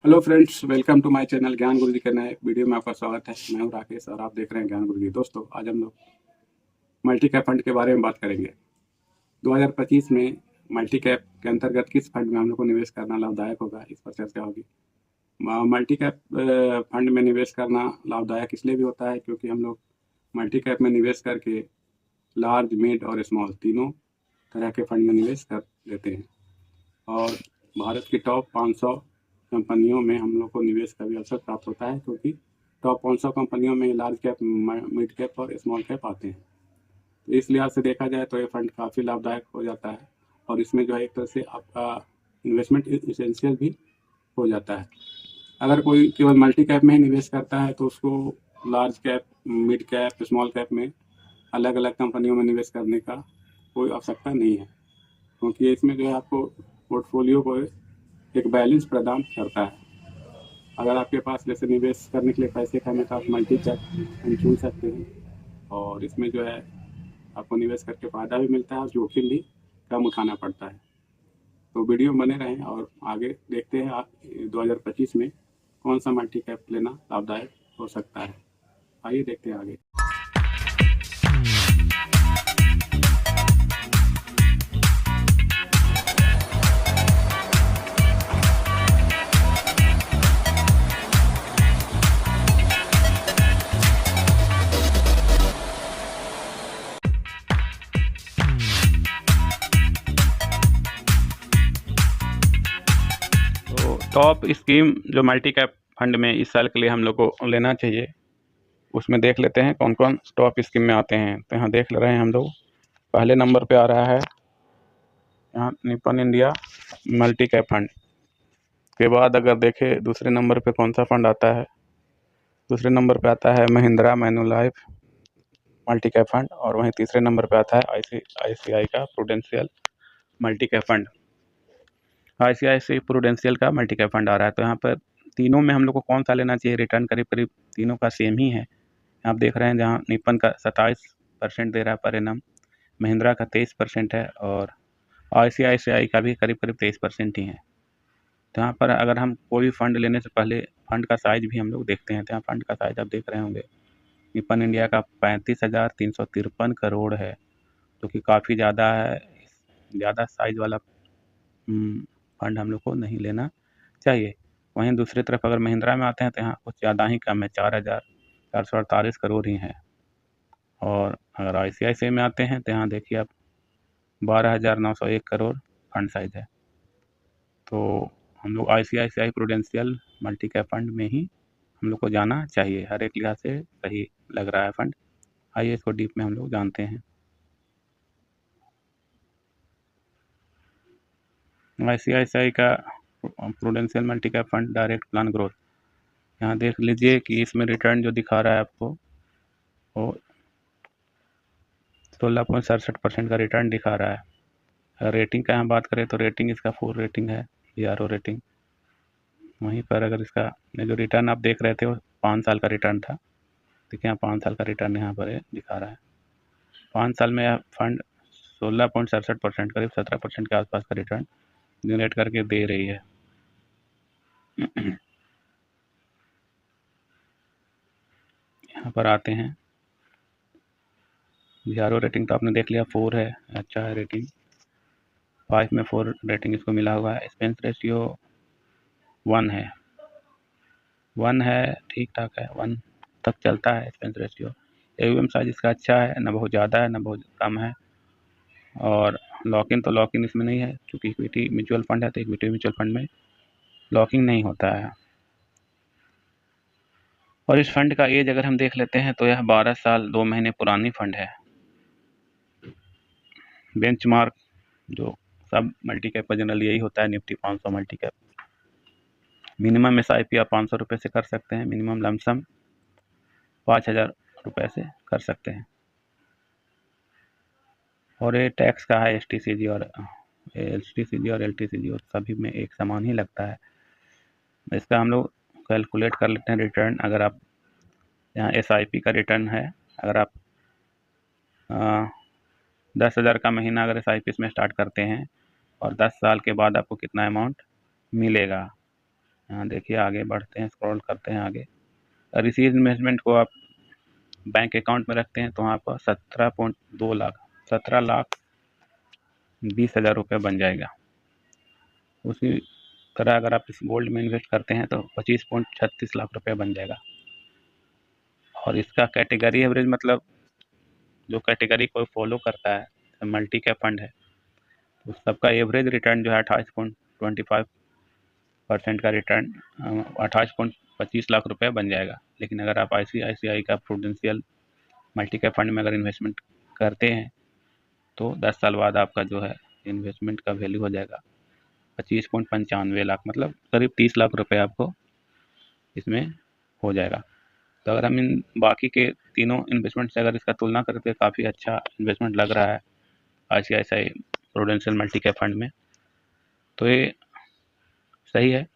Hello friends, welcome to my channel Gyan Guru जी के नए video में आपका स्वागत है। मैं हूं राकेश और आप देख रहे हैं ज्ञान गुरु जी। दोस्तों, आज हम लोग मल्टी कैप फंड के बारे में बात करेंगे। 2025 में मल्टी कैप के अंतर्गत किस फंड में हम लोग को निवेश करना लाभदायक होगा, इस पर चर्चा होगी। मल्टी कैप फंड में निवेश करना लाभदायक इसलिए भी होता है क्योंकि हम लोग मल्टी कैप में निवेश करके लार्ज, मिड और स्मॉल तीनों तरह के फंड में निवेश कर लेते हैं और भारत की टॉप 500 कंपनियों में हम लोग को निवेश का भी अवसर प्राप्त होता है, क्योंकि टॉप 500 कंपनियों में लार्ज कैप, मिड कैप और स्मॉल कैप आते हैं। तो इस लिहाज से देखा जाए तो ये फंड काफ़ी लाभदायक हो जाता है और इसमें जो है एक तरह से आपका इन्वेस्टमेंट इसेंशियल भी हो जाता है। अगर कोई केवल मल्टी कैप में ही निवेश करता है तो उसको large cap, mid cap, small cap में अलग अलग कंपनियों में निवेश करने का कोई आवश्यकता नहीं है, क्योंकि इसमें जो है आपको पोर्टफोलियो को एक बैलेंस प्रदान करता है। अगर आपके पास जैसे निवेश करने के लिए पैसे कम है तो आप मल्टी कैप चुन सकते हैं और इसमें जो है आपको निवेश करके फ़ायदा भी मिलता है और जोखिम भी कम उठाना पड़ता है। तो वीडियो बने रहें और आगे देखते हैं आप 2025 में कौन सा मल्टी कैप लेना लाभदायक हो सकता है। आइए देखते हैं आगे। तो टॉप स्कीम जो मल्टी कैप फंड में इस साल के लिए हम लोग को लेना चाहिए, उसमें देख लेते हैं कौन कौन टॉप स्कीम में आते हैं। तो यहाँ देख ले रहे हैं हम लोग, पहले नंबर पे आ रहा है यहाँ Nippon India multi cap fund के बाद अगर देखें दूसरे नंबर पे कौन सा फंड आता है, दूसरे नंबर पे आता है महिंद्रा मैन्युलाइफ मल्टी कैप फंड और वहीं तीसरे नंबर पे आता है आईसीआईसीआई का prudential multi cap fund. ICICI prudential का मल्टी कैप फंड आ रहा है। तो यहाँ पर तीनों में हम लोग को कौन सा लेना चाहिए, रिटर्न करीब करीब तीनों का सेम ही है। आप देख रहे हैं जहाँ निपन का 27% दे रहा है पर एनम, महिंद्रा का 23% है और आईसीआईसीआई का भी करीब करीब 23% ही है। तो यहाँ पर अगर हम कोई फंड लेने से पहले फंड का साइज भी हम लोग देखते हैं। तो यहाँ फंड का साइज आप देख रहे होंगे, निपन इंडिया का 35,353 करोड़ है, जो कि काफ़ी ज़्यादा है। ज़्यादा साइज वाला फंड हम लोग को नहीं लेना चाहिए। वहीं दूसरी तरफ अगर महिंद्रा में आते हैं तो यहाँ कुछ ज़्यादा ही कम है, 4,448 करोड़ ही है। और अगर आईसीआईसीआई में आते हैं तो यहाँ देखिए आप 12,901 करोड़ फंड साइज है। तो हम लोग ICICI prudential multi cap fund में ही हम लोग को जाना चाहिए। हर एक लिहाज से सही लग रहा है फंड। आइए इसको डीप में हम लोग जानते हैं। आईसीआईसीआई का prudential multi cap fund direct plan growth, यहाँ देख लीजिए कि इसमें रिटर्न जो दिखा रहा है आपको वो 16.67% का रिटर्न दिखा रहा है। अगर रेटिंग का यहाँ बात करें तो रेटिंग इसका 4 रेटिंग है, BRO रेटिंग। वहीं पर अगर इसका जो रिटर्न आप देख रहे थे वो 5 साल का रिटर्न था। देखिए यहाँ 5 साल का रिटर्न यहाँ पर दिखा रहा है। 5 साल में यह फंड 16.67%, करीब 17% के आसपास का रिटर्न जनरेट करके दे रही है। यहाँ पर आते हैं, BRO रेटिंग तो आपने देख लिया 4 है, अच्छा है रेटिंग। 5 में 4 रेटिंग इसको मिला हुआ है। एक्सपेंस रेशियो 1 है, 1 है, ठीक ठाक है, 1 तक चलता है एक्सपेंस रेशियो। AUM साइज इसका अच्छा है, ना बहुत ज़्यादा है ना बहुत कम है। और लॉक इन इसमें नहीं है, क्योंकि इक्विटी म्यूचुअल फंड है तो इक्विटी म्यूचुअल फंड में लॉकिंग नहीं होता है। और इस फंड का एज अगर हम देख लेते हैं तो यह 12 साल 2 महीने पुरानी फंड है। बेंचमार्क जो सब मल्टी कैप का जनरल यही होता है, Nifty 500 multi cap. Minimum SIP आप 500 रुपये से कर सकते हैं, मिनिमम लमसम 5,000 रुपये से कर सकते हैं। और ये टैक्स का है, STCG और LTCG और सभी में एक समान ही लगता है। इसका हम लोग कैलकुलेट कर लेते हैं रिटर्न। अगर आप यहाँ SIP का रिटर्न है, अगर आप 10,000 का महीना अगर SIP इसमें स्टार्ट करते हैं और 10 साल के बाद आपको कितना अमाउंट मिलेगा, यहाँ देखिए आगे बढ़ते हैं, स्क्रॉल करते हैं आगे। और इसी इन्वेस्टमेंट को आप बैंक अकाउंट में रखते हैं तो आपका 17.2 लाख 17,20,000 रुपये बन जाएगा। उसी तरह अगर आप इस गोल्ड में इन्वेस्ट करते हैं तो 25.36 लाख रुपये बन जाएगा। और इसका कैटेगरी एवरेज मतलब जो कैटेगरी को फॉलो करता है, मल्टी कैप फंड है, तो सबका एवरेज रिटर्न जो है 28.25% का रिटर्न 28.25 लाख रुपये बन जाएगा। लेकिन अगर आप ICICI का प्रूडेंशियल मल्टी कैप फंड में अगर इन्वेस्टमेंट करते हैं तो 10 साल बाद आपका जो है इन्वेस्टमेंट का वैल्यू हो जाएगा 25.95 लाख, मतलब करीब 30 लाख रुपए आपको इसमें हो जाएगा। तो अगर हम इन बाकी के तीनों इन्वेस्टमेंट से अगर इसका तुलना करें तो काफ़ी अच्छा इन्वेस्टमेंट लग रहा है ICICI prudential multi cap fund में, तो ये सही है।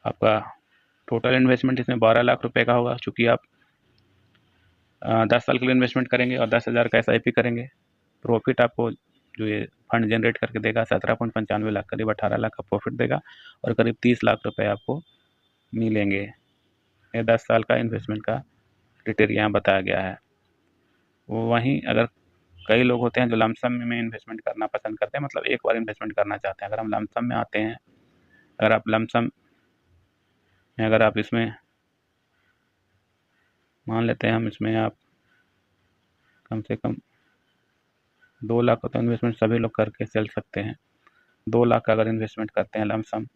आपका टोटल इन्वेस्टमेंट इसमें 12 लाख रुपए का होगा। चूँकि आप 10 साल के लिए इन्वेस्टमेंट करेंगे और 10,000 का SIP करेंगे, प्रॉफिट आपको जो ये फंड जनरेट करके देगा 17.95 लाख, करीब 18 लाख का प्रॉफिट देगा और करीब 30 लाख रुपए आपको मिलेंगे। ये 10 साल का इन्वेस्टमेंट का क्राइटेरिया यहाँ बताया गया है। वहीं अगर कई लोग होते हैं जो लमसम में इन्वेस्टमेंट करना पसंद करते हैं, मतलब एक बार इन्वेस्टमेंट करना चाहते हैं। अगर हम लमसम में आते हैं, अगर आप लमसम में अगर आप इसमें मान लेते हैं, हम इसमें आप कम से कम 2 लाख का तो इन्वेस्टमेंट सभी लोग करके चल सकते हैं। 2 लाख का अगर इन्वेस्टमेंट करते हैं लमसम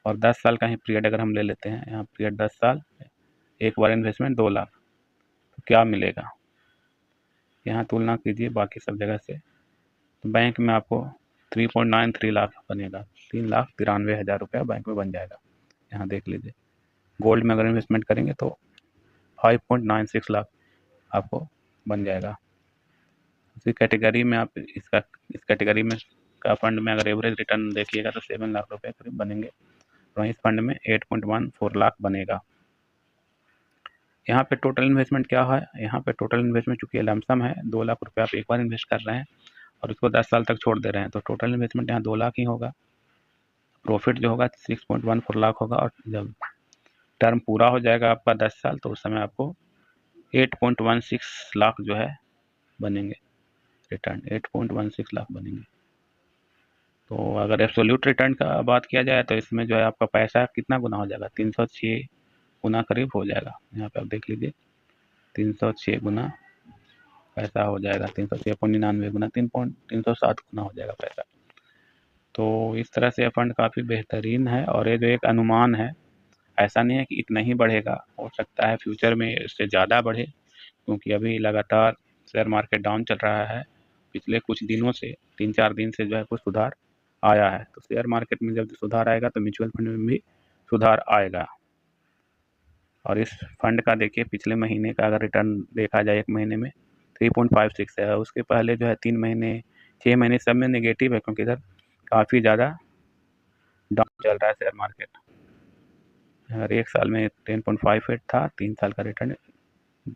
और 10 साल का ही पीरियड अगर हम ले लेते हैं, यहाँ पीरियड 10 साल, एक बार इन्वेस्टमेंट 2 लाख, तो क्या मिलेगा यहाँ तुलना कीजिए बाकी सब जगह से। तो बैंक में आपको 3.93 लाख बनेगा, 3,93,000 रुपया बैंक में बन जाएगा। यहाँ देख लीजिए। गोल्ड में अगर इन्वेस्टमेंट करेंगे तो 5.96 लाख आपको बन जाएगा। इसी कैटेगरी में आप इस कैटेगरी में का फंड में अगर एवरेज रिटर्न देखिएगा तो 7 लाख रुपए करीब बनेंगे। तो इस फंड में 8.14 लाख बनेगा। यहाँ पे टोटल इन्वेस्टमेंट क्या है, यहाँ पे टोटल इन्वेस्टमेंट चूँकि लमसम है, 2 लाख रुपये आप एक बार इन्वेस्ट कर रहे हैं और उसको 10 साल तक छोड़ दे रहे हैं, तो टोटल इन्वेस्टमेंट यहाँ 2 लाख ही होगा। प्रॉफिट जो होगा 6.14 लाख होगा और जब टर्म पूरा हो जाएगा आपका 10 साल, तो उस समय आपको 8.16 लाख जो है बनेंगे रिटर्न, 8.16 लाख बनेंगे। तो अगर एब्सोल्यूट रिटर्न का बात किया जाए तो इसमें जो है आपका पैसा कितना गुना हो जाएगा, 306 गुना करीब हो जाएगा। यहाँ पे आप देख लीजिए 306 गुना पैसा हो जाएगा, 306.99 गुना 307 गुना हो जाएगा पैसा। तो इस तरह से फंड काफ़ी बेहतरीन है और ये जो एक अनुमान है, ऐसा नहीं है कि इतना ही बढ़ेगा, हो सकता है फ्यूचर में इससे ज़्यादा बढ़े, क्योंकि अभी लगातार शेयर मार्केट डाउन चल रहा है। पिछले कुछ दिनों से 3-4 दिन से जो है कुछ सुधार आया है। तो शेयर मार्केट में जब सुधार आएगा तो म्यूचुअल फंड में भी सुधार आएगा। और इस फंड का देखिए पिछले महीने का अगर रिटर्न देखा जाए 1 महीने में 3.56 है। उसके पहले जो है 3 महीने 6 महीने सब में नेगेटिव है, क्योंकि इधर काफ़ी ज़्यादा डाउन चल रहा है शेयर मार्केट। अगर 1 साल में 10.58 था, 3 साल का रिटर्न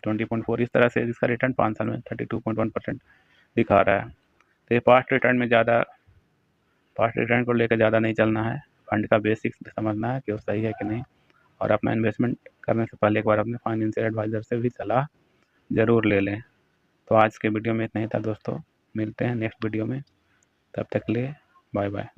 20.4, इस तरह से इसका रिटर्न 5 साल में 32.1% दिखा रहा है। तो ये पास्ट रिटर्न को लेकर ज़्यादा नहीं चलना है, फंड का बेसिक्स समझना है कि वो सही है कि नहीं। और अपना इन्वेस्टमेंट करने से पहले एक बार अपने फाइनेंशियल एडवाइज़र से भी सलाह ज़रूर ले लें। तो आज के वीडियो में इतना ही था दोस्तों, मिलते हैं नेक्स्ट वीडियो में, तब तक के लिए बाय बाय।